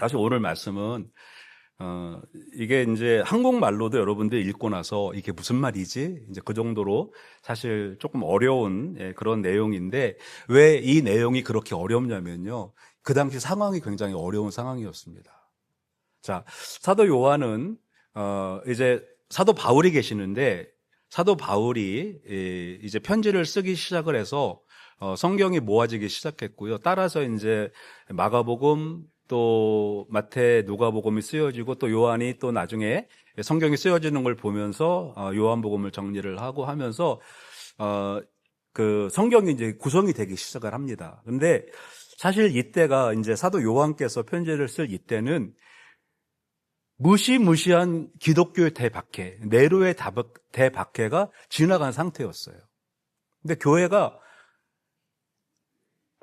사실 오늘 말씀은 이게 이제 한국말로도 여러분들 읽고 나서 이게 무슨 말이지? 이제 그 정도로 사실 조금 어려운 그런 내용인데 왜 이 내용이 그렇게 어렵냐면요. 그 당시 상황이 굉장히 어려운 상황이었습니다. 자, 사도 요한은 이제 사도 바울이 계시는데 사도 바울이 이제 편지를 쓰기 시작을 해서 성경이 모아지기 시작했고요. 따라서 이제 마가복음 또 마태, 누가복음이 쓰여지고 또 요한이 또 나중에 성경이 쓰여지는 걸 보면서 요한복음을 정리를 하고 하면서 그 성경이 이제 구성이 되기 시작을 합니다. 근데 사실 이때가 이제 사도 요한께서 편지를 쓸 이때는 무시무시한 기독교의 대박해, 네로의 대박해가 지나간 상태였어요. 근데 교회가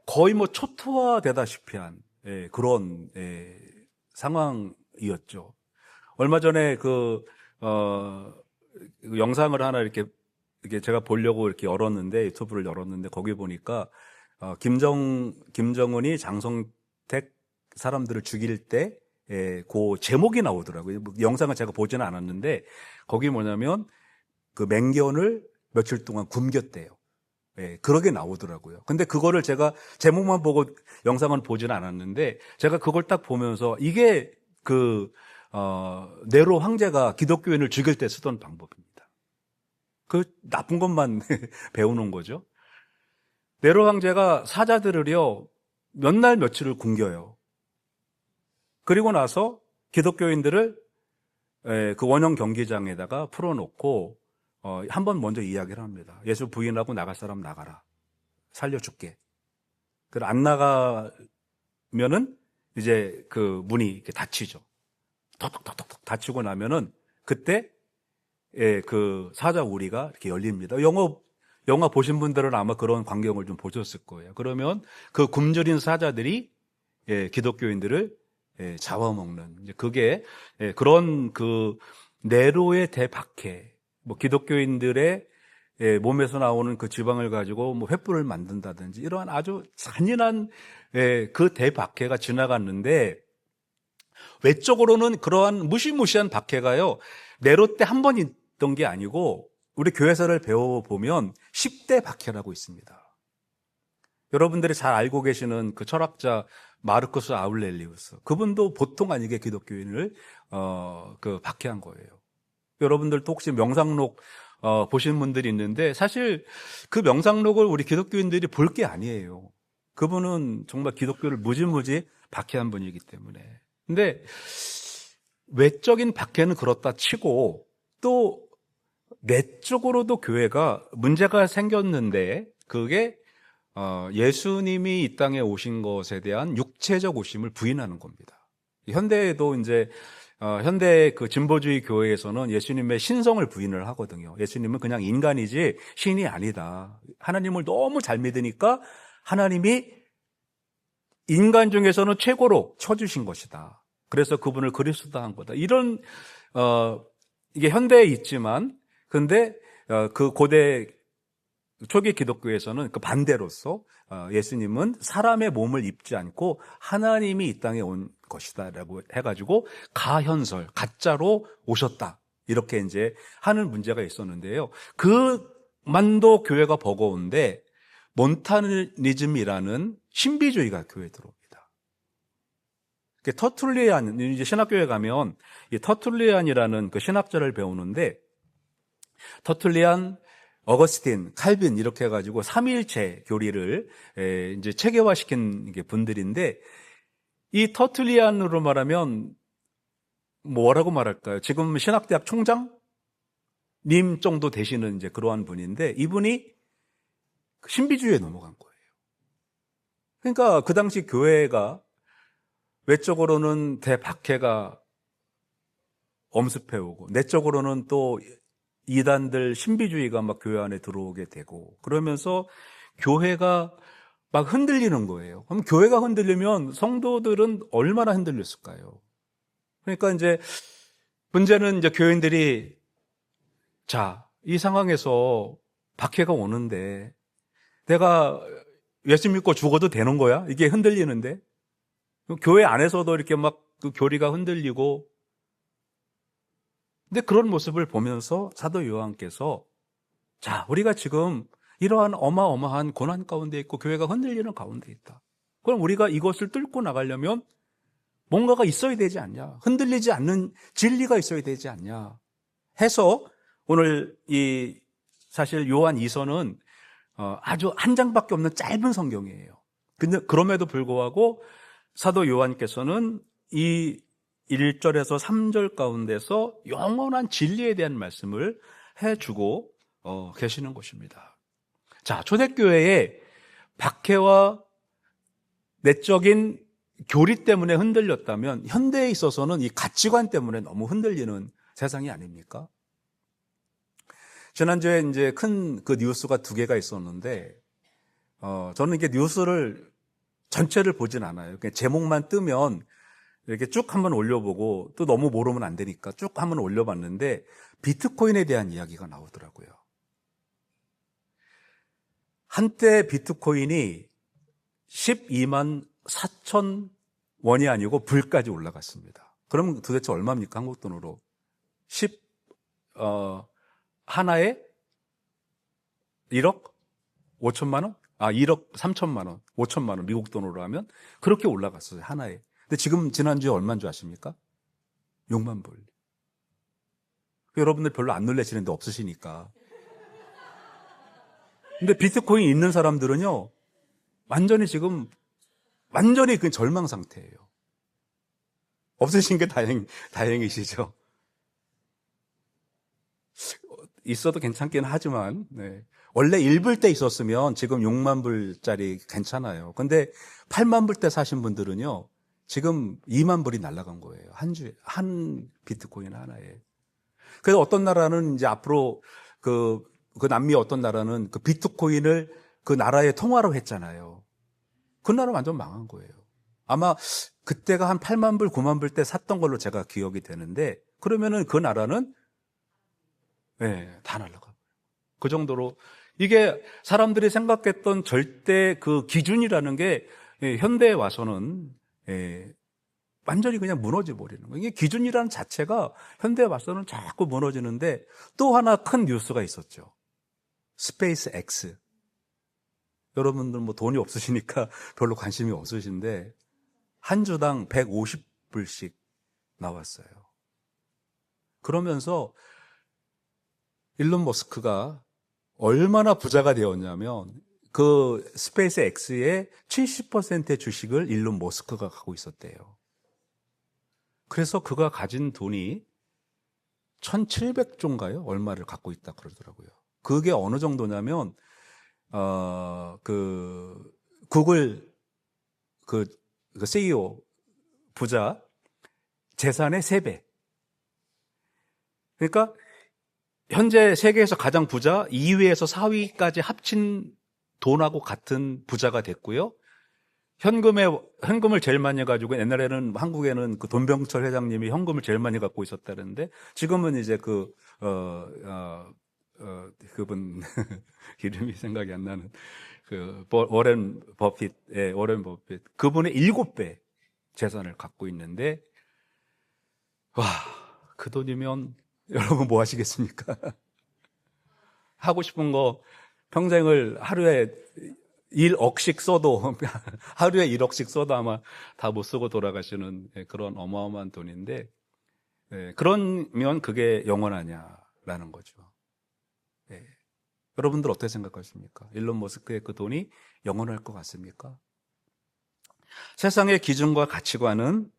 거의 뭐 초토화되다시피 한 그런 상황이었죠. 얼마 전에 그 영상을 하나 이렇게 제가 보려고 이렇게 열었는데 유튜브를 열었는데 거기 보니까 김정은이 장성택 사람들을 죽일 때 그 제목이 나오더라고요. 영상을 제가 보지는 않았는데 거기 뭐냐면 그 맹견을 며칠 동안 굶겼대요. 그러게 나오더라고요. 근데 그거를 제가 제목만 보고 영상은 보지는 않았는데 제가 그걸 딱 보면서 이게 네로 황제가 기독교인을 죽일 때 쓰던 방법입니다. 그 나쁜 것만 배우는 거죠. 네로 황제가 사자들을요, 몇 날 며칠을 굶겨요. 그리고 나서 기독교인들을 그 원형 경기장에다가 풀어놓고 한 번 먼저 이야기를 합니다. 예수 부인하고 나갈 사람 나가라. 살려줄게. 그리고 안 나가면은 이제 그 문이 이렇게 닫히죠. 톡톡톡톡 닫히고 나면은 그때 그 사자 우리가 이렇게 열립니다. 영화 보신 분들은 아마 그런 광경을 좀 보셨을 거예요. 그러면 그 굶주린 사자들이 기독교인들을 잡아먹는 이제 그게 그런 그 네로의 대박해. 뭐 기독교인들의 몸에서 나오는 그 지방을 가지고 뭐 횃불을 만든다든지 이러한 아주 잔인한 그 대박해가 지나갔는데 외적으로는 그러한 무시무시한 박해가요 네로 때 한 번 있던 게 아니고 우리 교회사를 배워보면 10대 박해라고 있습니다. 여러분들이 잘 알고 계시는 그 철학자 마르쿠스 아울렐리우스 그분도 보통 아니게 기독교인을 그 박해한 거예요. 여러분들도 혹시 명상록 보신 분들이 있는데 사실 그 명상록을 우리 기독교인들이 볼 게 아니에요. 그분은 정말 기독교를 무지무지 박해한 분이기 때문에. 근데 외적인 박해는 그렇다 치고 또 내적으로도 교회가 문제가 생겼는데 그게 예수님이 이 땅에 오신 것에 대한 육체적 오심을 부인하는 겁니다. 현대에도 이제 현대 그 진보주의 교회에서는 예수님의 신성을 부인을 하거든요. 예수님은 그냥 인간이지 신이 아니다. 하나님을 너무 잘 믿으니까 하나님이 인간 중에서는 최고로 쳐주신 것이다. 그래서 그분을 그리스도다 한 거다. 이런 이게 현대에 있지만 근데 그 고대 초기 기독교에서는 그 반대로서 예수님은 사람의 몸을 입지 않고 하나님이 이 땅에 온 것이다라고 해가지고 가현설, 가짜로 오셨다 이렇게 이제 하는 문제가 있었는데요. 그만도 교회가 버거운데 몬타니즘이라는 신비주의가 교회에 들어옵니다. 터툴리안 이제 신학교에 가면 이 터툴리안이라는 그 신학자를 배우는데 터툴리안 어거스틴, 칼빈 이렇게 해가지고 삼위일체 교리를 이제 체계화시킨 분들인데 이 터툴리안으로 말하면 뭐라고 말할까요? 지금 신학대학 총장님 정도 되시는 이제 그러한 분인데 이분이 신비주의에 넘어간 거예요. 그러니까 그 당시 교회가 외적으로는 대박해가 엄습해오고 내적으로는 또 이단들 신비주의가 막 교회 안에 들어오게 되고 그러면서 교회가 막 흔들리는 거예요. 그럼 교회가 흔들리면 성도들은 얼마나 흔들렸을까요? 그러니까 이제 문제는 이제 교인들이 자, 이 상황에서 박해가 오는데 내가 예수 믿고 죽어도 되는 거야? 이게 흔들리는데 교회 안에서도 이렇게 막 그 교리가 흔들리고, 근데 그런 모습을 보면서 사도 요한께서, 자, 우리가 지금 이러한 어마어마한 고난 가운데 있고 교회가 흔들리는 가운데 있다. 그럼 우리가 이것을 뚫고 나가려면 뭔가가 있어야 되지 않냐? 흔들리지 않는 진리가 있어야 되지 않냐? 해서 오늘 사실 요한 2서는 아주 한 장밖에 없는 짧은 성경이에요. 근데 그럼에도 불구하고 사도 요한께서는 이 1절에서 3절 가운데서 영원한 진리에 대한 말씀을 해주고 계시는 것입니다. 자, 초대교회의 박해와 내적인 교리 때문에 흔들렸다면 현대에 있어서는 이 가치관 때문에 너무 흔들리는 세상이 아닙니까? 지난주에 이제 큰 그 뉴스가 두 개가 있었는데, 저는 이게 뉴스를 전체를 보진 않아요. 그냥 제목만 뜨면 이렇게 쭉 한번 올려보고 또 너무 모르면 안 되니까 쭉 한번 올려봤는데 비트코인에 대한 이야기가 나오더라고요. 한때 비트코인이 12만 4천 원이 아니고 불까지 올라갔습니다. 그럼 도대체 얼마입니까? 한국 돈으로 하나에 1억 5천만 원? 1억 3천만 원, 5천만 원 미국 돈으로 하면 그렇게 올라갔어요, 하나에. 근데 지금 지난주에 얼마인 줄 아십니까? 6만 불. 여러분들 별로 안 놀라시는데 없으시니까. 근데 비트코인 있는 사람들은요, 완전히 그 절망 상태예요. 없으신 게 다행이시죠. 있어도 괜찮긴 하지만, 네. 원래 1불 때 있었으면 지금 6만 불짜리 괜찮아요. 근데 8만 불 때 사신 분들은요, 지금 2만 불이 날아간 거예요. 한 비트코인 하나에. 그래서 어떤 나라는 이제 앞으로 그 남미 어떤 나라는 그 비트코인을 그 나라의 통화로 했잖아요. 그 나라 완전 망한 거예요. 아마 그때가 한 8만 불, 9만 불 때 샀던 걸로 제가 기억이 되는데, 그러면은 그 나라는 다 날아가고. 그 정도로 이게 사람들이 생각했던 절대 그 기준이라는 게 현대에 와서는 완전히 그냥 무너져 버리는 거예요. 이게 기준이라는 자체가 현대에 와서는 자꾸 무너지는데, 또 하나 큰 뉴스가 있었죠. 스페이스 X. 여러분들 뭐 돈이 없으시니까 별로 관심이 없으신데 한 주당 150불씩 나왔어요. 그러면서 일론 머스크가 얼마나 부자가 되었냐면 그 스페이스 X의 70%의 주식을 일론 머스크가 갖고 있었대요. 그래서 그가 가진 돈이 1700조인가요? 얼마를 갖고 있다 그러더라고요. 그게 어느 정도냐면 구글 그 CEO 부자 재산의 3배. 그러니까 현재 세계에서 가장 부자 2위에서 4위까지 합친 돈하고 같은 부자가 됐고요. 현금을 제일 많이 가지고, 옛날에는 한국에는 그 돈병철 회장님이 현금을 제일 많이 갖고 있었다는데, 지금은 이제 그분 이름이 생각이 안 나는 워렌 버핏, 그분의 7배 재산을 갖고 있는데, 와, 그 돈이면 여러분 뭐 하시겠습니까? 하고 싶은 거 평생을 하루에 1억씩 써도 하루에 1억씩 써도 아마 다 못 쓰고 돌아가시는 그런 어마어마한 돈인데, 그러면 그게 영원하냐라는 거죠. 여러분들 어떻게 생각하십니까? 일론 머스크의 그 돈이 영원할 것 같습니까? 세상의 기준과 가치관은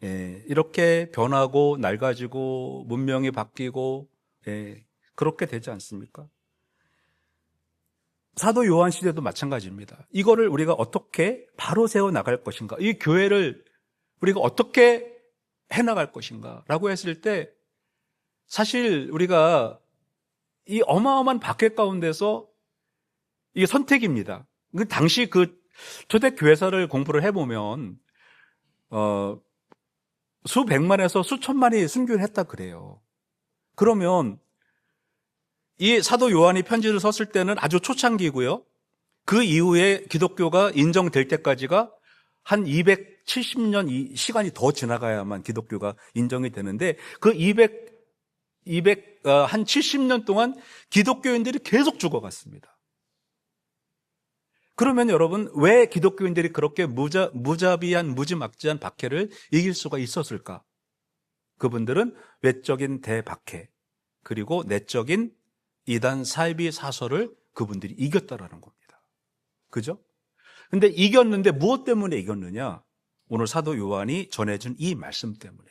이렇게 변하고 낡아지고 문명이 바뀌고 그렇게 되지 않습니까? 사도 요한 시대도 마찬가지입니다. 이거를 우리가 어떻게 바로 세워 나갈 것인가, 이 교회를 우리가 어떻게 해나갈 것인가 라고 했을 때, 사실 우리가 이 어마어마한 박해 가운데서 이게 선택입니다. 당시 그 초대교회사를 공부를 해보면 수백만에서 수천만이 순교를 했다 그래요. 그러면 이 사도 요한이 편지를 썼을 때는 아주 초창기고요. 그 이후에 기독교가 인정될 때까지가 한 270년 이 시간이 더 지나가야만 기독교가 인정이 되는데 그 한 70년 동안 기독교인들이 계속 죽어갔습니다. 그러면 여러분, 왜 기독교인들이 그렇게 무자비한 무지막지한 박해를 이길 수가 있었을까? 그분들은 외적인 대박해, 그리고 내적인 이단 사이비 사설을 그분들이 이겼다라는 겁니다. 그죠? 근데 이겼는데 무엇 때문에 이겼느냐? 오늘 사도 요한이 전해준 이 말씀 때문에,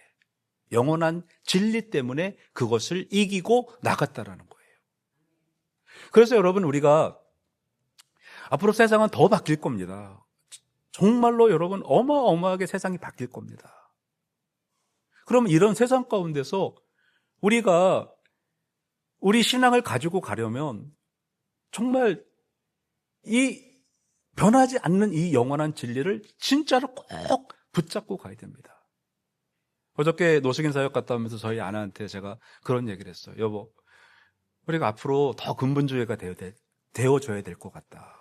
영원한 진리 때문에 그것을 이기고 나갔다라는 거예요. 그래서 여러분, 우리가 앞으로 세상은 더 바뀔 겁니다. 정말로 여러분, 어마어마하게 세상이 바뀔 겁니다. 그러면 이런 세상 가운데서 우리가 우리 신앙을 가지고 가려면 정말 이 변하지 않는 이 영원한 진리를 진짜로 꼭 붙잡고 가야 됩니다. 어저께 노숙인 사역 갔다 오면서 저희 아내한테 제가 그런 얘기를 했어요. 여보, 우리가 앞으로 더 근본주의가 되어줘야 될 것 같다.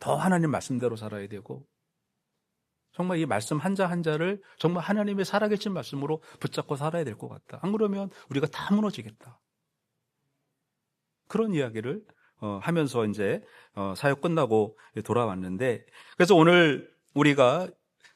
더 하나님 말씀대로 살아야 되고, 정말 이 말씀 한자 한자를 정말 하나님의 살아계신 말씀으로 붙잡고 살아야 될 것 같다. 안 그러면 우리가 다 무너지겠다. 그런 이야기를 하면서 이제 사역 끝나고 돌아왔는데, 그래서 오늘 우리가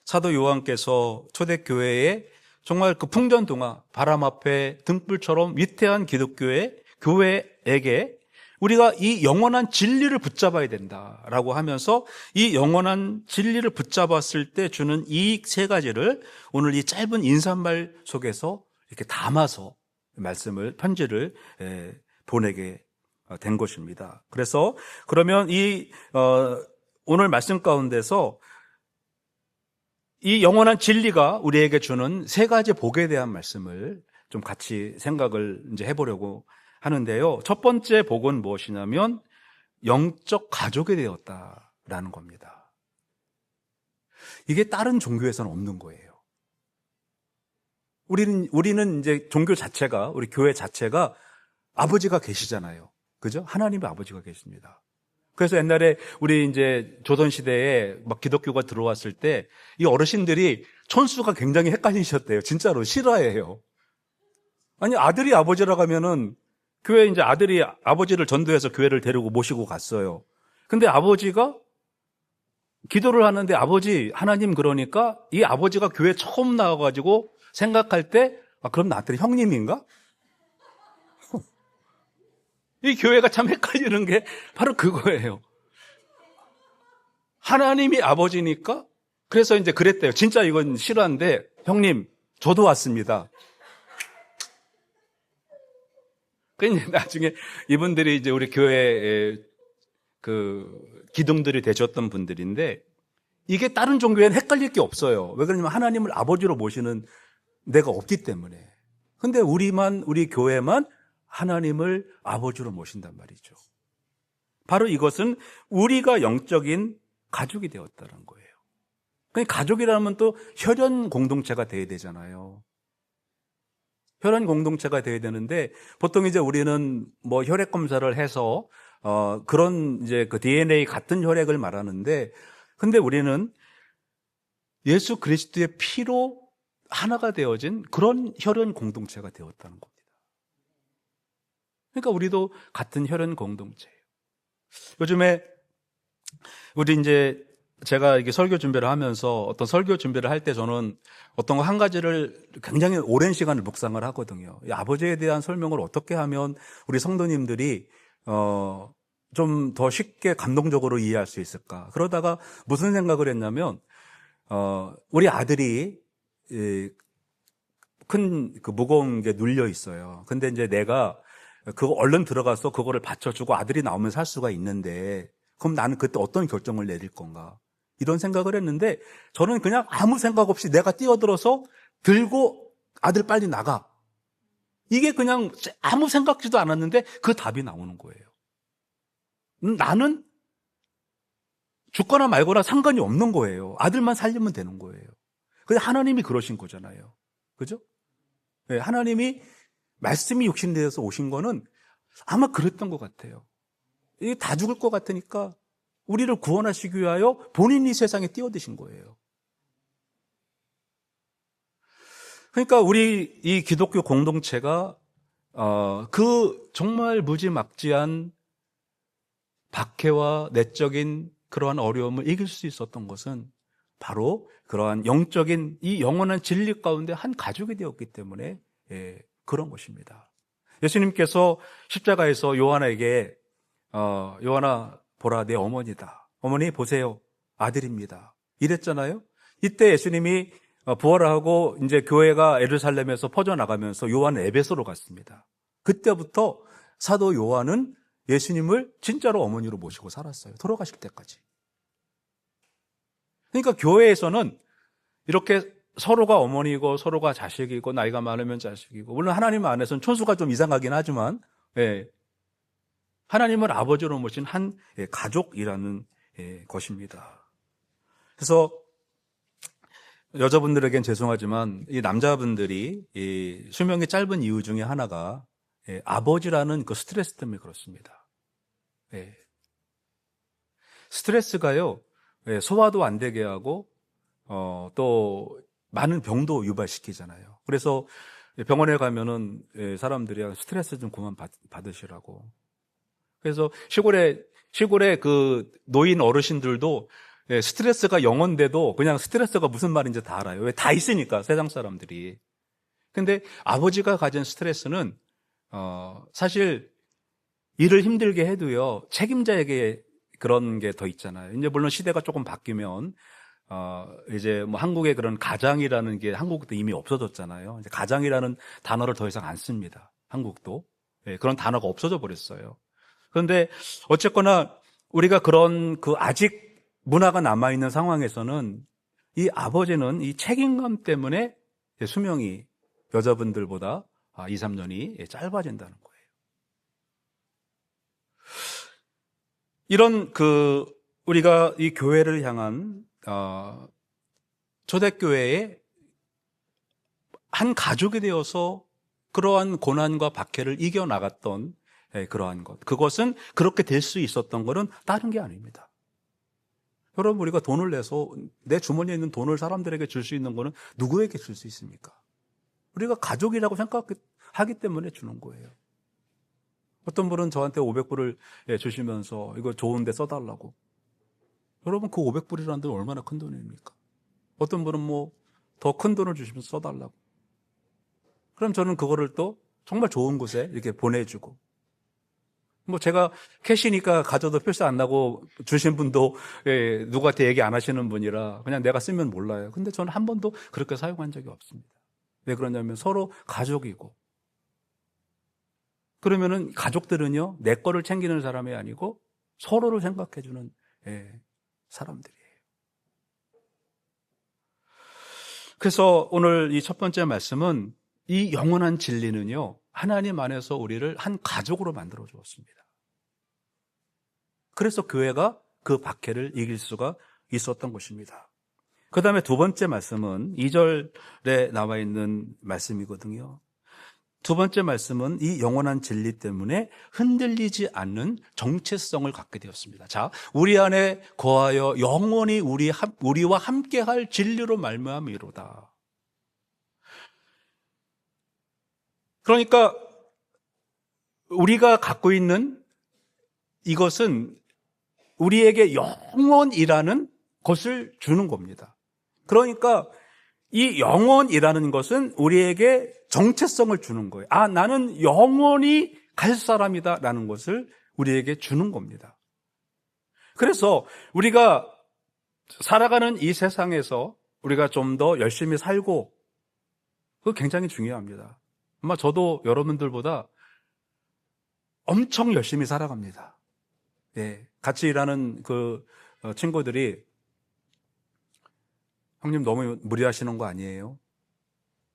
사도 요한께서 초대교회에 정말 그 풍전등화, 바람 앞에 등불처럼 위태한 기독교의 교회에게 우리가 이 영원한 진리를 붙잡아야 된다라고 하면서 이 영원한 진리를 붙잡았을 때 주는 이익 세 가지를 오늘 이 짧은 인사말 속에서 이렇게 담아서 편지를 보내게 된 것입니다. 그래서 그러면 오늘 말씀 가운데서 이 영원한 진리가 우리에게 주는 세 가지 복에 대한 말씀을 좀 같이 생각을 이제 해보려고 하는데요. 첫 번째 복은 무엇이냐면 영적 가족이 되었다라는 겁니다. 이게 다른 종교에서는 없는 거예요. 우리는 이제 종교 자체가, 우리 교회 자체가 아버지가 계시잖아요. 그죠? 하나님의 아버지가 계십니다. 그래서 옛날에 우리 이제 조선시대에 막 기독교가 들어왔을 때 이 어르신들이 천수가 굉장히 헷갈리셨대요. 진짜로 실화예요. 아니, 아들이 아버지라고 하면은 교회 이제 아들이 아버지를 전도해서 교회를 데리고 모시고 갔어요. 근데 아버지가 기도를 하는데 아버지, 하나님 그러니까 이 아버지가 교회 처음 나와가지고 생각할 때, 그럼 나한테 형님인가? 이 교회가 참 헷갈리는 게 바로 그거예요. 하나님이 아버지니까 그래서 이제 그랬대요. 진짜 이건 실화인데, 형님, 저도 왔습니다. 그러니까 나중에 이분들이 이제 우리 교회에 기둥들이 되셨던 분들인데, 이게 다른 종교에는 헷갈릴 게 없어요. 왜 그러냐면 하나님을 아버지로 모시는 데가 없기 때문에. 근데 우리 교회만 하나님을 아버지로 모신단 말이죠. 바로 이것은 우리가 영적인 가족이 되었다는 거예요. 그러니까 가족이라면 또 혈연 공동체가 돼야 되잖아요. 혈연 공동체가 돼야 되는데, 보통 이제 우리는 뭐 혈액 검사를 해서 그런 이제 그 DNA 같은 혈액을 말하는데, 근데 우리는 예수 그리스도의 피로 하나가 되어진 그런 혈연 공동체가 되었다는 겁니다. 그러니까 우리도 같은 혈연 공동체예요. 요즘에 우리 이제 제가 이게 설교 준비를 하면서 어떤 설교 준비를 할 때 저는 어떤 거 한 가지를 굉장히 오랜 시간을 묵상을 하거든요. 이 아버지에 대한 설명을 어떻게 하면 우리 성도님들이 좀 더 쉽게 감동적으로 이해할 수 있을까? 그러다가 무슨 생각을 했냐면 우리 아들이 큰 그 무거운 게 눌려 있어요. 근데 이제 내가 그거 얼른 들어가서 그거를 받쳐주고 아들이 나오면 살 수가 있는데, 그럼 나는 그때 어떤 결정을 내릴 건가? 이런 생각을 했는데, 저는 그냥 아무 생각 없이 내가 뛰어들어서 들고 아들 빨리 나가. 이게 그냥 아무 생각지도 않았는데 그 답이 나오는 거예요. 나는 죽거나 말거나 상관이 없는 거예요. 아들만 살리면 되는 거예요. 근데 하나님이 그러신 거잖아요. 그죠? 네, 하나님이 말씀이 육신되어서 오신 거는 아마 그랬던 것 같아요. 이게 다 죽을 것 같으니까 우리를 구원하시기 위하여 본인이 세상에 뛰어드신 거예요. 그러니까 우리 이 기독교 공동체가 그 정말 무지막지한 박해와 내적인 그러한 어려움을 이길 수 있었던 것은 바로 그러한 영적인 이 영원한 진리 가운데 한 가족이 되었기 때문에 그런 것입니다. 예수님께서 십자가에서 요한에게 요한아 보라 내 어머니다. 어머니 보세요. 아들입니다. 이랬잖아요. 이때 예수님이 부활하고 이제 교회가 예루살렘에서 퍼져나가면서 요한은 에베소로 갔습니다. 그때부터 사도 요한은 예수님을 진짜로 어머니로 모시고 살았어요. 돌아가실 때까지. 그러니까 교회에서는 이렇게 서로가 어머니고 서로가 자식이고 나이가 많으면 자식이고 물론 하나님 안에서는 촌수가 좀 이상하긴 하지만 하나님을 아버지로 모신 한 가족이라는 것입니다. 그래서 여자분들에겐 죄송하지만 이 남자분들이 이 수명이 짧은 이유 중에 하나가 아버지라는 그 스트레스 때문에 그렇습니다. 스트레스가요 소화도 안 되게 하고 또 많은 병도 유발시키잖아요. 그래서 병원에 가면은 사람들이 스트레스 좀 그만 받으시라고. 그래서 시골에 그 노인 어르신들도 스트레스가 영어인데도 그냥 스트레스가 무슨 말인지 다 알아요. 왜? 다 있으니까 세상 사람들이. 근데 아버지가 가진 스트레스는 사실 일을 힘들게 해도요 책임자에게 그런 게 더 있잖아요. 이제 물론 시대가 조금 바뀌면 이제 뭐 한국의 그런 가장이라는 게 한국도 이미 없어졌잖아요. 이제 가장이라는 단어를 더 이상 안 씁니다. 한국도 그런 단어가 없어져 버렸어요. 그런데 어쨌거나 우리가 그런 그 아직 문화가 남아있는 상황에서는 이 아버지는 이 책임감 때문에 수명이 여자분들보다 2, 3년이 짧아진다는 거예요. 이런 우리가 이 교회를 향한 초대교회의 한 가족이 되어서 그러한 고난과 박해를 이겨나갔던 그러한 것. 그것은 그렇게 될 수 있었던 것은 다른 게 아닙니다. 여러분, 우리가 돈을 내서 내 주머니에 있는 돈을 사람들에게 줄 수 있는 것은 누구에게 줄 수 있습니까? 우리가 가족이라고 생각하기 때문에 주는 거예요. 어떤 분은 저한테 500불을 주시면서 이거 좋은데 써달라고. 여러분, 그 500불이라는 돈 얼마나 큰 돈입니까? 어떤 분은 뭐 더 큰 돈을 주시면서 써달라고. 그럼 저는 그거를 또 정말 좋은 곳에 이렇게 보내주고. 뭐 제가 캐시니까 가져도 필수 안 나고 주신 분도 누구한테 얘기 안 하시는 분이라 그냥 내가 쓰면 몰라요. 근데 저는 한 번도 그렇게 사용한 적이 없습니다. 왜 그러냐면 서로 가족이고. 그러면은 가족들은요 내 거를 챙기는 사람이 아니고 서로를 생각해주는 사람들이에요. 그래서 오늘 이 첫 번째 말씀은 이 영원한 진리는요 하나님 안에서 우리를 한 가족으로 만들어 주었습니다. 그래서 교회가 그 박해를 이길 수가 있었던 것입니다. 그 다음에 두 번째 말씀은 2절에 나와 있는 말씀이거든요. 두 번째 말씀은 이 영원한 진리 때문에 흔들리지 않는 정체성을 갖게 되었습니다. 자, 우리 안에 거하여 영원히 우리와 함께할 진리로 말미암이로다. 그러니까 우리가 갖고 있는 이것은 우리에게 영원이라는 것을 주는 겁니다. 그러니까 이 영원이라는 것은 우리에게 정체성을 주는 거예요. 아, 나는 영원히 갈 사람이다 라는 것을 우리에게 주는 겁니다. 그래서 우리가 살아가는 이 세상에서 우리가 좀 더 열심히 살고 그거 굉장히 중요합니다. 아마 저도 여러분들보다 엄청 열심히 살아갑니다. 같이 일하는 그 친구들이 형님 너무 무리하시는 거 아니에요?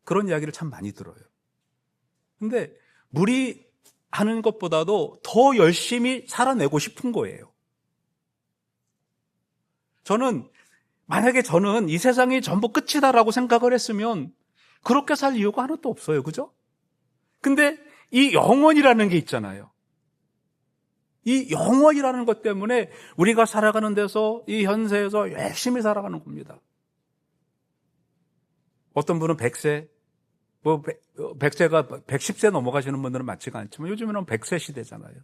그런 이야기를 참 많이 들어요. 근데 무리하는 것보다도 더 열심히 살아내고 싶은 거예요. 만약에 저는 이 세상이 전부 끝이다라고 생각을 했으면 그렇게 살 이유가 하나도 없어요. 그죠? 근데 이 영원이라는 게 있잖아요. 이 영원이라는 것 때문에 우리가 살아가는 데서 이 현세에서 열심히 살아가는 겁니다. 어떤 분은 100세, 뭐 100세가 110세 넘어가시는 분들은 많지가 않지만 요즘에는 100세 시대잖아요.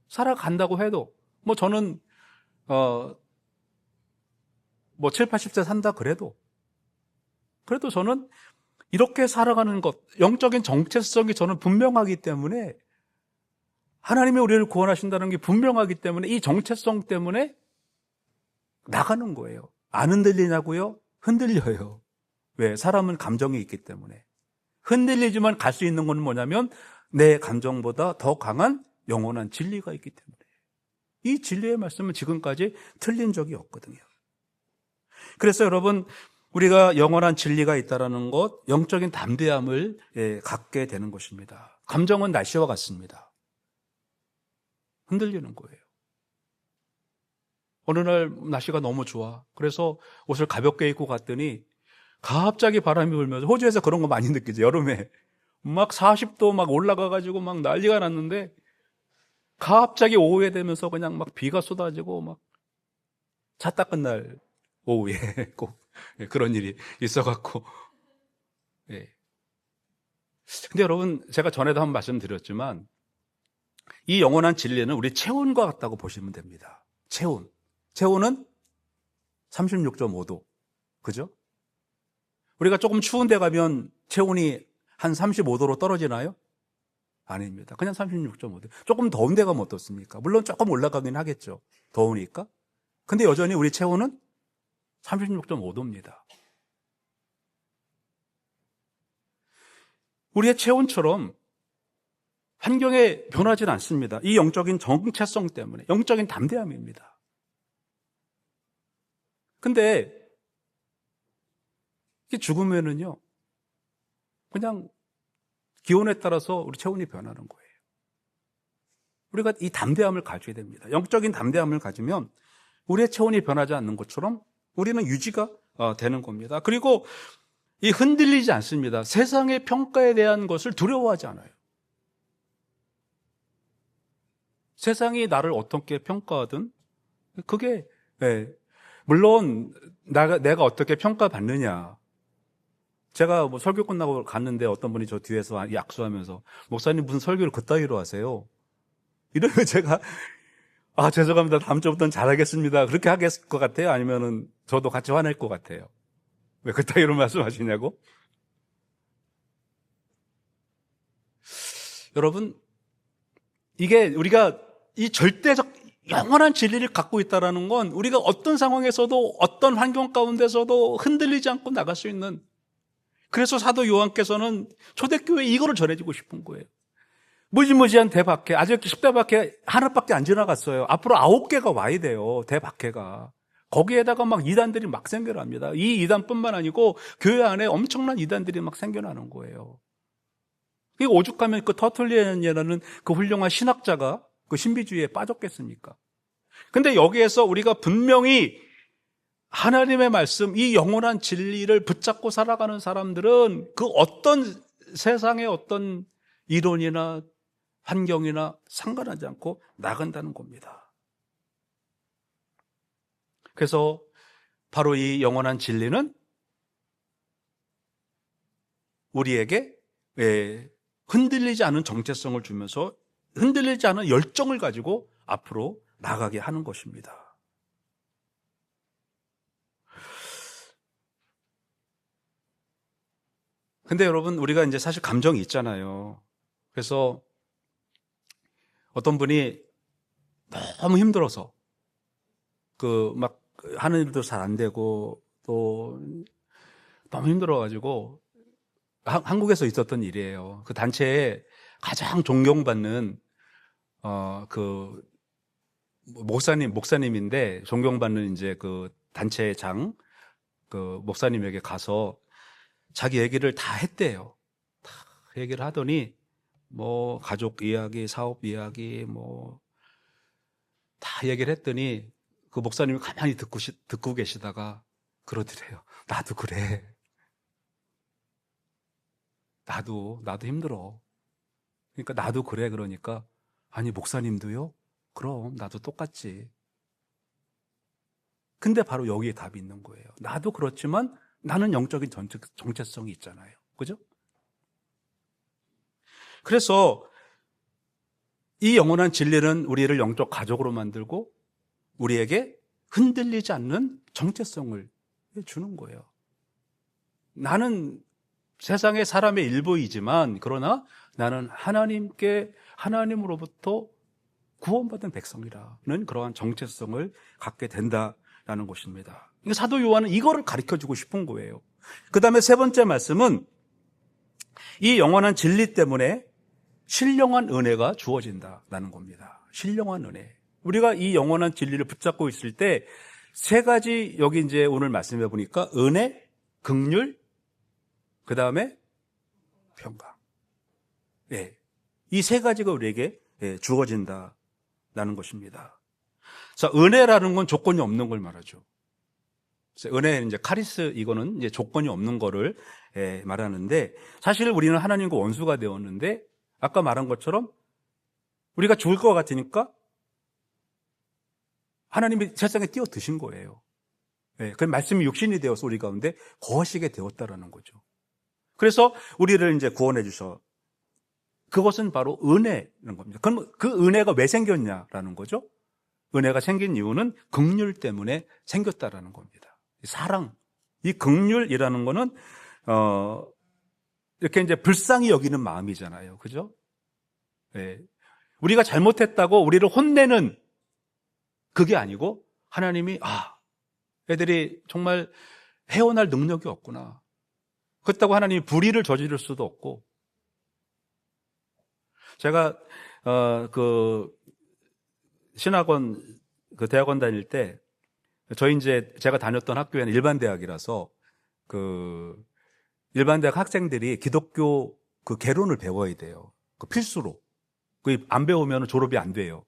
살아간다고 해도 뭐 저는 뭐 7, 80세 산다 그래도 저는 이렇게 살아가는 것, 영적인 정체성이 저는 분명하기 때문에 하나님이 우리를 구원하신다는 게 분명하기 때문에 이 정체성 때문에 나가는 거예요. 안 흔들리냐고요? 흔들려요. 왜? 사람은 감정이 있기 때문에. 흔들리지만 갈 수 있는 건 뭐냐면 내 감정보다 더 강한 영원한 진리가 있기 때문에. 이 진리의 말씀은 지금까지 틀린 적이 없거든요. 그래서 여러분, 우리가 영원한 진리가 있다는 것, 영적인 담대함을 갖게 되는 것입니다. 감정은 날씨와 같습니다. 흔들리는 거예요. 어느 날 날씨가 너무 좋아. 그래서 옷을 가볍게 입고 갔더니 갑자기 바람이 불면서, 호주에서 그런 거 많이 느끼죠. 여름에 막 40도 막 올라가가지고 막 난리가 났는데 갑자기 오후에 되면서 그냥 막 비가 쏟아지고 막 차 닦은 날 오후에 꼭 그런 일이 있어갖고. 예. 근데 여러분, 제가 전에도 한번 말씀드렸지만 이 영원한 진리는 우리 체온과 같다고 보시면 됩니다. 체온은 36.5도. 그죠? 우리가 조금 추운 데 가면 체온이 한 35도로 떨어지나요? 아닙니다. 그냥 36.5도. 조금 더운 데 가면 어떻습니까? 물론 조금 올라가긴 하겠죠. 더우니까. 근데 여전히 우리 체온은 36.5도입니다. 우리의 체온처럼 환경에 변하지는 않습니다. 이 영적인 정체성 때문에, 영적인 담대함입니다. 근데 이게 죽으면은요, 그냥 기온에 따라서 우리 체온이 변하는 거예요. 우리가 이 담대함을 가져야 됩니다. 영적인 담대함을 가지면 우리의 체온이 변하지 않는 것처럼 우리는 유지가 되는 겁니다. 그리고 이 흔들리지 않습니다. 세상의 평가에 대한 것을 두려워하지 않아요. 세상이 나를 어떻게 평가하든 그게 물론 내가 어떻게 평가받느냐. 제가 뭐 설교 끝나고 갔는데 어떤 분이 저 뒤에서 약수하면서 목사님 무슨 설교를 그따위로 하세요? 이러면 제가 죄송합니다. 다음 주부터는 잘하겠습니다. 그렇게 하겠을 것 같아요? 아니면은 저도 같이 화낼 것 같아요? 왜 그따위로 말씀하시냐고? 여러분, 이게 우리가 이 절대적 영원한 진리를 갖고 있다는 건 우리가 어떤 상황에서도 어떤 환경 가운데서도 흔들리지 않고 나갈 수 있는, 그래서 사도 요한께서는 초대교회에 이거를 전해주고 싶은 거예요. 무지무지한 대박해. 아직 10대밖에 하나밖에 안 지나갔어요. 앞으로 9개가 와야 돼요. 대박해가. 거기에다가 막 이단들이 막 생겨납니다. 이 이단뿐만 아니고 교회 안에 엄청난 이단들이 막 생겨나는 거예요. 오죽하면 그 터툴리안이라는 그 훌륭한 신학자가 그 신비주의에 빠졌겠습니까? 근데 여기에서 우리가 분명히 하나님의 말씀, 이 영원한 진리를 붙잡고 살아가는 사람들은 그 어떤 세상의 어떤 이론이나 환경이나 상관하지 않고 나간다는 겁니다. 그래서 바로 이 영원한 진리는 우리에게 흔들리지 않은 정체성을 주면서 흔들리지 않은 열정을 가지고 앞으로 나가게 하는 것입니다. 근데 여러분, 우리가 이제 사실 감정이 있잖아요. 그래서 어떤 분이 너무 힘들어서 막 하는 일도 잘 안 되고 또 너무 힘들어가지고 한국에서 있었던 일이에요. 그 단체에 가장 존경받는 그 목사님인데 존경받는 이제 그 단체의 그 목사님에게 가서 자기 얘기를 다 했대요. 다 얘기를 하더니 뭐 가족 이야기, 사업 이야기 뭐 다 얘기를 했더니 그 목사님이 가만히 듣고 계시다가 그러더래요. 나도 그래. 나도 힘들어. 그러니까 나도 그래. 그러니까 아니 목사님도요? 그럼 나도 똑같지. 근데 바로 여기에 답이 있는 거예요. 나도 그렇지만 나는 영적인 정체성이 있잖아요. 그죠? 그래서 이 영원한 진리는 우리를 영적 가족으로 만들고 우리에게 흔들리지 않는 정체성을 주는 거예요. 나는 세상의 사람의 일부이지만 그러나 나는 하나님으로부터 구원받은 백성이라는 그러한 정체성을 갖게 된다라는 것입니다. 사도 요한은 이거를 가르쳐주고 싶은 거예요. 그 다음에 세 번째 말씀은 이 영원한 진리 때문에 신령한 은혜가 주어진다라는 겁니다. 신령한 은혜. 우리가 이 영원한 진리를 붙잡고 있을 때 세 가지 여기 이제 오늘 말씀해 보니까 은혜, 긍휼, 그 다음에 평강. 예. 이 세 가지가 우리에게 주어진다라는 것입니다. 자, 은혜라는 건 조건이 없는 걸 말하죠. 은혜는 이제 카리스, 이거는 이제 조건이 없는 거를 말하는데 사실 우리는 하나님과 원수가 되었는데 아까 말한 것처럼 우리가 죽을 것 같으니까 하나님이 세상에 뛰어드신 거예요. 그 말씀이 육신이 되어서 우리 가운데 거하시게 되었다라는 거죠. 그래서 우리를 이제 구원해 주셔. 그것은 바로 은혜라는 겁니다. 그럼 그 은혜가 왜 생겼냐라는 거죠. 은혜가 생긴 이유는 긍휼 때문에 생겼다라는 겁니다. 사랑, 이 긍휼이라는 거는 이렇게 이제 불쌍히 여기는 마음이잖아요, 그죠? 네. 우리가 잘못했다고 우리를 혼내는 그게 아니고 하나님이 애들이 정말 헤어날 능력이 없구나. 그렇다고 하나님이 불의를 저지를 수도 없고. 제가 그 신학원 그 대학원 다닐 때 저희 이제 제가 다녔던 학교에는 일반 대학이라서 그 일반 대학 학생들이 기독교 그 개론을 배워야 돼요. 그 필수로. 그 안 배우면 졸업이 안 돼요.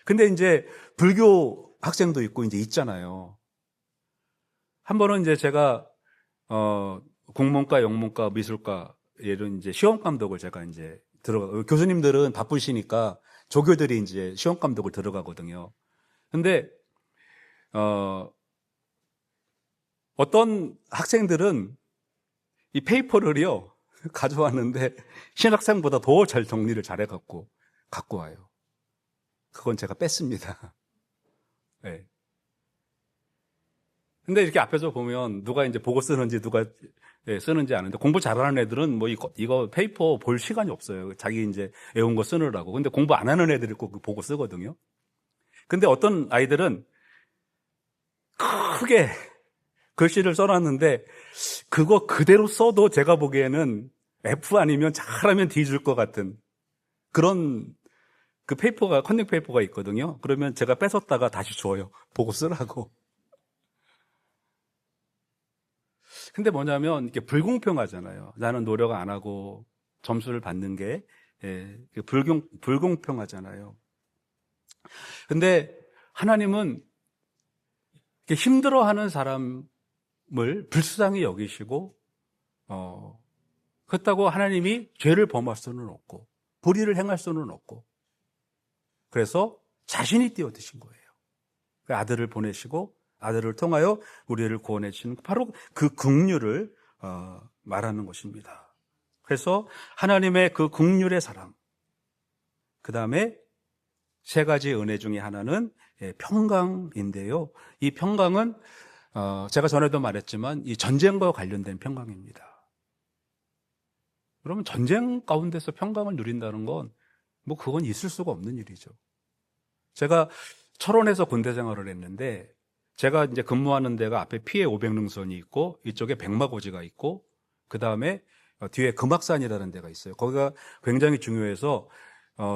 근데 이제 불교 학생도 있고 이제 있잖아요. 한 번은 이제 제가 국문과, 영문과, 미술과 이런 이제 시험 감독을 제가 이제 교수님들은 바쁘시니까 조교들이 이제 시험 감독을 들어가거든요. 근데 어떤 학생들은 이 페이퍼를요 가져왔는데 신학생보다 더 잘 정리를 잘해갖고 갖고 와요. 그건 제가 뺐습니다. 네. 근데 이렇게 앞에서 보면 누가 이제 보고 쓰는지 누가 쓰는지 아는데 공부 잘하는 애들은 뭐 이거 페이퍼 볼 시간이 없어요. 자기 이제 외운 거 쓰느라고. 근데 공부 안 하는 애들이 꼭 보고 쓰거든요. 근데 어떤 아이들은 크게 글씨를 써놨는데 그거 그대로 써도 제가 보기에는 F 아니면 잘하면 D 줄 것 같은 그런 그 페이퍼가, 컨닝 페이퍼가 있거든요. 그러면 제가 뺏었다가 다시 줘요. 보고 쓰라고. 근데 뭐냐면, 이게 불공평하잖아요. 나는 노력 안 하고 점수를 받는 게, 불공평하잖아요. 근데 하나님은 이렇게 힘들어하는 사람을 불쌍히 여기시고, 그렇다고 하나님이 죄를 범할 수는 없고, 불의를 행할 수는 없고, 그래서 자신이 뛰어드신 거예요. 그 아들을 보내시고 아들을 통하여 우리를 구원해 주시는 바로 그 긍휼을 말하는 것입니다. 그래서 하나님의 그 긍휼의 사랑, 그 다음에 세 가지 은혜 중에 하나는 평강인데요. 이 평강은 제가 전에도 말했지만 이 전쟁과 관련된 평강입니다. 그러면 전쟁 가운데서 평강을 누린다는 건 뭐 그건 있을 수가 없는 일이죠. 제가 철원에서 군대 생활을 했는데 제가 이제 근무하는 데가 앞에 피해 500능선이 있고 이쪽에 백마고지가 있고 그 다음에 뒤에 금악산이라는 데가 있어요. 거기가 굉장히 중요해서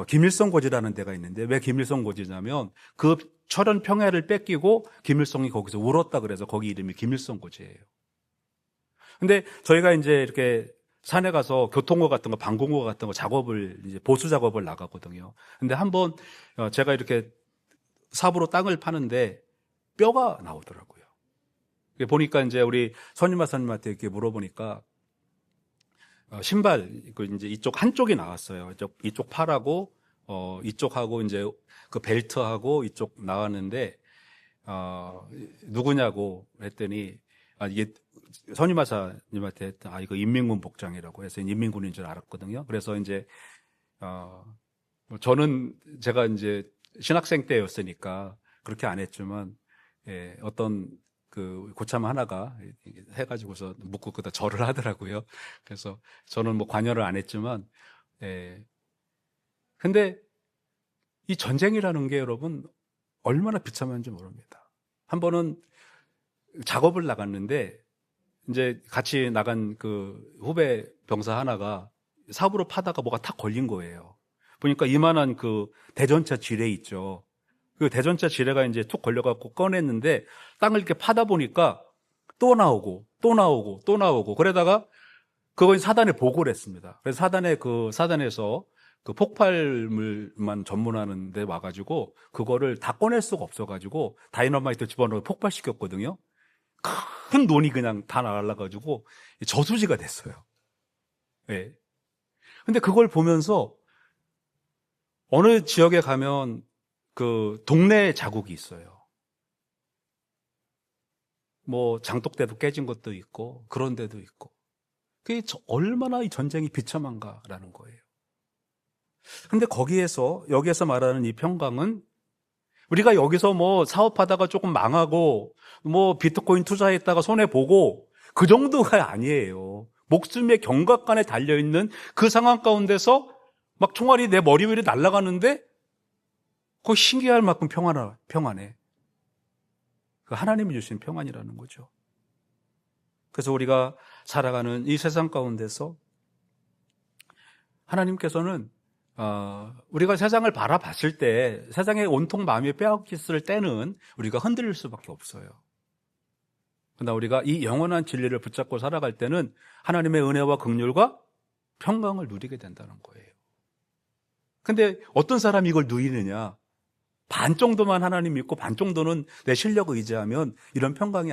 김일성고지라는 데가 있는데 왜 김일성고지냐면 그 철원 평야를 뺏기고 김일성이 거기서 울었다 그래서 거기 이름이 김일성고지예요. 근데 저희가 이제 이렇게 산에 가서 교통호 같은 거, 방공호 같은 거 작업을, 이제 보수 작업을 나가거든요. 근데 한번 제가 이렇게 삽으로 땅을 파는데 뼈가 나오더라고요. 보니까 이제 우리 선임마사님한테 이렇게 물어보니까 신발, 이제 이쪽 한쪽이 나왔어요. 이쪽 팔하고, 이쪽하고 이제 그 벨트하고 이쪽 나왔는데, 누구냐고 했더니, 이게 선임하사님한테 이거 인민군 복장이라고 해서 인민군인 줄 알았거든요. 그래서 이제 저는 제가 이제 신학생 때였으니까 그렇게 안 했지만 어떤 그 고참 하나가 해가지고서 묻고 그다 절을 하더라고요. 그래서 저는 뭐 관여를 안 했지만 근데 이 전쟁이라는 게 여러분 얼마나 비참한지 모릅니다. 한 번은 작업을 나갔는데 이제 같이 나간 그 후배 병사 하나가 삽으로 파다가 뭐가 탁 걸린 거예요. 보니까 이만한 그 대전차 지뢰 있죠. 그 대전차 지뢰가 이제 툭 걸려갖고 꺼냈는데 땅을 이렇게 파다 보니까 또 나오고 또 나오고 또 나오고 그러다가 그걸 사단에 보고를 했습니다. 그래서 사단에서 그 폭발물만 전문하는 데 와가지고 그거를 다 꺼낼 수가 없어가지고 다이너마이트 집어넣어 폭발시켰거든요. 큰 논이 그냥 다 날아가지고 저수지가 됐어요. 예. 근데 그걸 보면서 어느 지역에 가면 그 동네 자국이 있어요. 뭐 장독대도 깨진 것도 있고 그런 데도 있고. 그게 얼마나 이 전쟁이 비참한가라는 거예요. 근데 여기에서 말하는 이 평강은 우리가 여기서 뭐 사업하다가 조금 망하고 뭐 비트코인 투자했다가 손해보고 그 정도가 아니에요. 목숨의 경각간에 달려있는 그 상황 가운데서 막 총알이 내 머리 위로 날아가는데 그거 신기할 만큼 평안해. 그 하나님이 주신 평안이라는 거죠. 그래서 우리가 살아가는 이 세상 가운데서 하나님께서는 우리가 세상을 바라봤을 때 세상에 온통 마음이 빼앗겼을 때는 우리가 흔들릴 수밖에 없어요. 그러나 우리가 이 영원한 진리를 붙잡고 살아갈 때는 하나님의 은혜와 긍휼과 평강을 누리게 된다는 거예요. 근데 어떤 사람이 이걸 누리느냐? 반 정도만 하나님 믿고 반 정도는 내 실력 의지하면 이런 평강이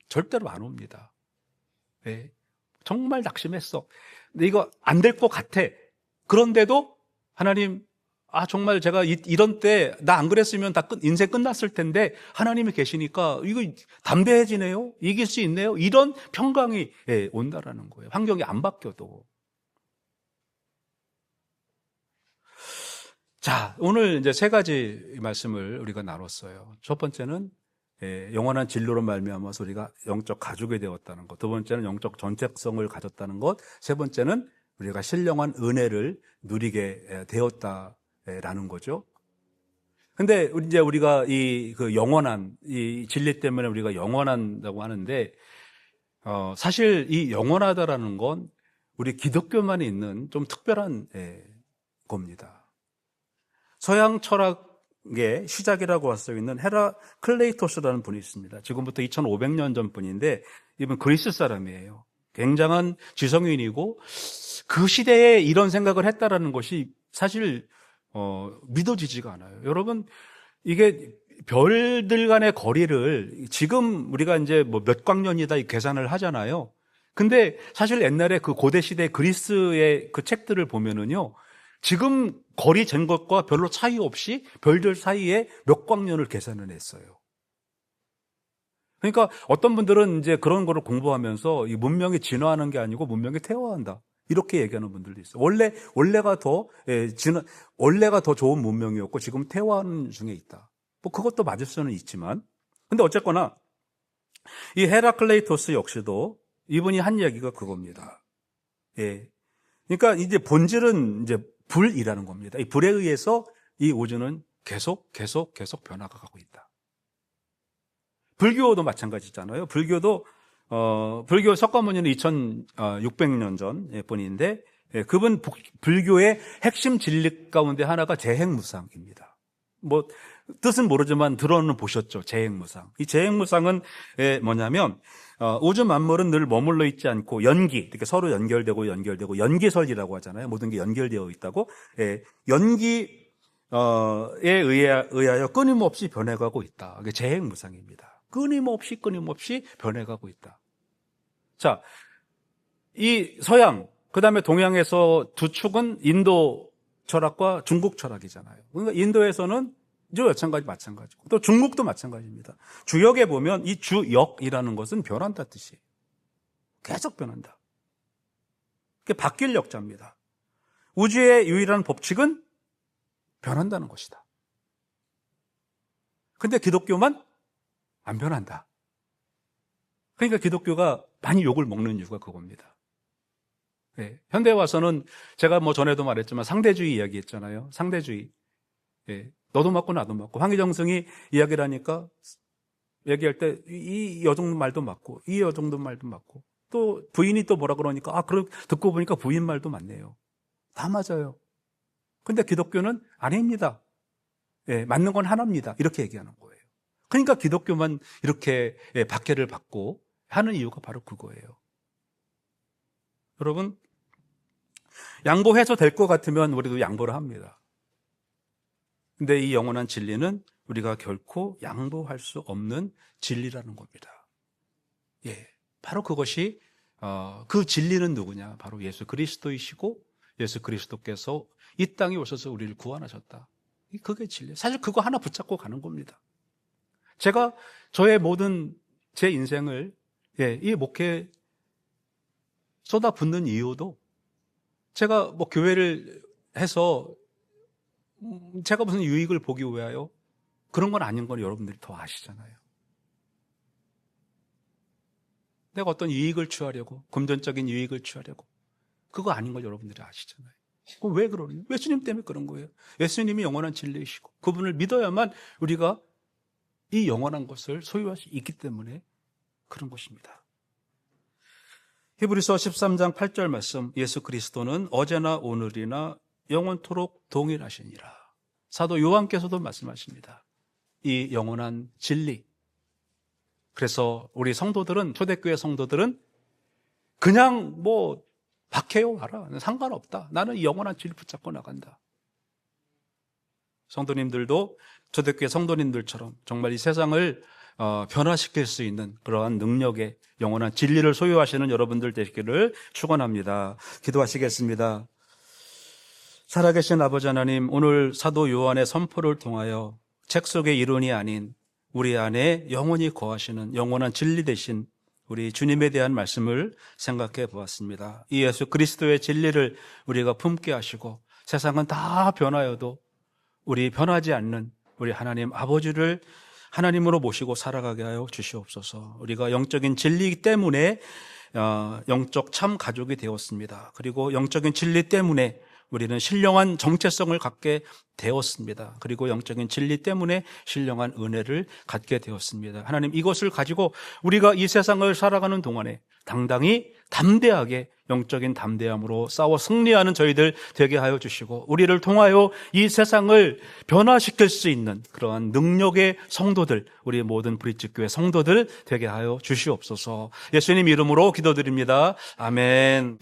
절대로 안 옵니다. 네. 정말 낙심했어. 근데 이거 안 될 것 같아. 그런데도 하나님, 정말 제가 이런 때 나 안 그랬으면 인생 끝났을 텐데 하나님이 계시니까 이거 담대해지네요. 이길 수 있네요. 이런 평강이 온다라는 거예요. 환경이 안 바뀌어도. 자, 오늘 이제 세 가지 말씀을 우리가 나눴어요. 첫 번째는 영원한 진로로 말미암아서 우리가 영적 가족이 되었다는 것. 두 번째는 영적 전책성을 가졌다는 것. 세 번째는 우리가 신령한 은혜를 누리게 되었다라는 거죠. 근데 이제 우리가 그 영원한 이 진리 때문에 우리가 영원한다고 하는데 사실 이 영원하다라는 건 우리 기독교만에 있는 좀 특별한 겁니다. 서양 철학의 시작이라고 할 수 있는 헤라클레이토스라는 분이 있습니다. 지금부터 2500년 전 분인데 이분 그리스 사람이에요. 굉장한 지성인이고 그 시대에 이런 생각을 했다라는 것이 사실 믿어지지가 않아요. 여러분, 이게 별들 간의 거리를 지금 우리가 이제 뭐 몇 광년이다 이 계산을 하잖아요. 근데 사실 옛날에 그 고대 시대 그리스의 그 책들을 보면은요, 지금 거리 잰 것과 별로 차이 없이 별들 사이에 몇 광년을 계산을 했어요. 그러니까 어떤 분들은 이제 그런 거를 공부하면서 이 문명이 진화하는 게 아니고 문명이 퇴화한다. 이렇게 얘기하는 분들도 있어요. 원래가 더 좋은 문명이었고 지금 퇴화하는 중에 있다. 뭐 그것도 맞을 수는 있지만. 근데 어쨌거나 이 헤라클레이토스 역시도 이분이 한 얘기가 그겁니다. 예. 그러니까 이제 본질은 이제 불이라는 겁니다. 이 불에 의해서 이 우주는 계속 변화가 가고 있다. 불교도 마찬가지잖아요. 불교 석가모니는 2600년 전 분인데 그분 불교의 핵심 진리 가운데 하나가 재행무상입니다. 뭐 뜻은 모르지만 들어는 보셨죠. 재행무상. 이 재행무상은 뭐냐면 우주 만물은 늘 머물러 있지 않고 이렇게 서로 연결되고 연기설이라고 하잖아요. 모든 게 연결되어 있다고. 연기에 의하여 끊임없이 변해가고 있다. 이게 재행무상입니다. 끊임없이 변해가고 있다. 자, 이 서양, 그 다음에 동양에서 두 축은 인도 철학과 중국 철학이잖아요. 그러니까 인도에서는 마찬가지고 또 중국도 마찬가지입니다. 주역에 보면 이 주역이라는 것은 변한다 뜻이에요. 계속 변한다. 그게 바뀔 역자입니다. 우주의 유일한 법칙은 변한다는 것이다. 근데 기독교만 안 변한다. 그러니까 기독교가 많이 욕을 먹는 이유가 그겁니다. 네, 현대에 와서는 제가 전에도 말했지만 상대주의 이야기했잖아요. 상대주의. 네, 너도 맞고 나도 맞고. 황희정승이 이야기를 하니까 얘기할 때 이 여종 말도 맞고 이 여종도 말도 맞고 또 부인이 또 뭐라 그러니까 듣고 보니까 부인 말도 맞네요. 다 맞아요. 근데 기독교는 아닙니다. 예, 맞는 건 하나입니다. 이렇게 얘기하는 거예요. 그러니까 기독교만 이렇게 박해를 받고 하는 이유가 바로 그거예요. 여러분, 양보해서 될 것 같으면 우리도 양보를 합니다. 근데 이 영원한 진리는 우리가 결코 양보할 수 없는 진리라는 겁니다. 예, 바로 그것이 그 진리는 누구냐? 바로 예수 그리스도이시고 예수 그리스도께서 이 땅에 오셔서 우리를 구원하셨다. 그게 진리예요. 사실 그거 하나 붙잡고 가는 겁니다. 제가 저의 모든 제 인생을 이 목회에 쏟아붓는 이유도 제가 교회를 해서 제가 무슨 유익을 보기 위하여 그런 건 아닌 건 여러분들이 더 아시잖아요. 내가 어떤 유익을 취하려고, 금전적인 유익을 취하려고, 그거 아닌 걸 여러분들이 아시잖아요. 그럼 왜 그러냐? 예수님 때문에 그런 거예요. 예수님이 영원한 진리이시고 그분을 믿어야만 우리가 이 영원한 것을 소유할 수 있기 때문에 그런 것입니다. 히브리서 13장 8절 말씀, 예수 그리스도는 어제나 오늘이나 영원토록 동일하시니라. 사도 요한께서도 말씀하십니다. 이 영원한 진리. 그래서 우리 성도들은, 초대교회 성도들은 그냥 박해요 와라. 상관없다. 나는 이 영원한 진리 붙잡고 나간다. 성도님들도 초대교회 성도님들처럼 정말 이 세상을 변화시킬 수 있는 그러한 능력의 영원한 진리를 소유하시는 여러분들 되시기를 축원합니다. 기도하시겠습니다. 살아계신 아버지 하나님, 오늘 사도 요한의 선포를 통하여 책 속의 이론이 아닌 우리 안에 영원히 거하시는 영원한 진리 되신 우리 주님에 대한 말씀을 생각해 보았습니다. 이 예수 그리스도의 진리를 우리가 품게 하시고 세상은 다 변하여도 우리 변하지 않는 우리 하나님 아버지를 하나님으로 모시고 살아가게 하여 주시옵소서. 우리가 영적인 진리 때문에 영적 참 가족이 되었습니다. 그리고 영적인 진리 때문에 우리는 신령한 정체성을 갖게 되었습니다. 그리고 영적인 진리 때문에 신령한 은혜를 갖게 되었습니다. 하나님, 이것을 가지고 우리가 이 세상을 살아가는 동안에 당당히 담대하게 영적인 담대함으로 싸워 승리하는 저희들 되게 하여 주시고 우리를 통하여 이 세상을 변화시킬 수 있는 그러한 능력의 성도들, 우리 모든 브릿지교회 성도들 되게 하여 주시옵소서. 예수님 이름으로 기도드립니다. 아멘.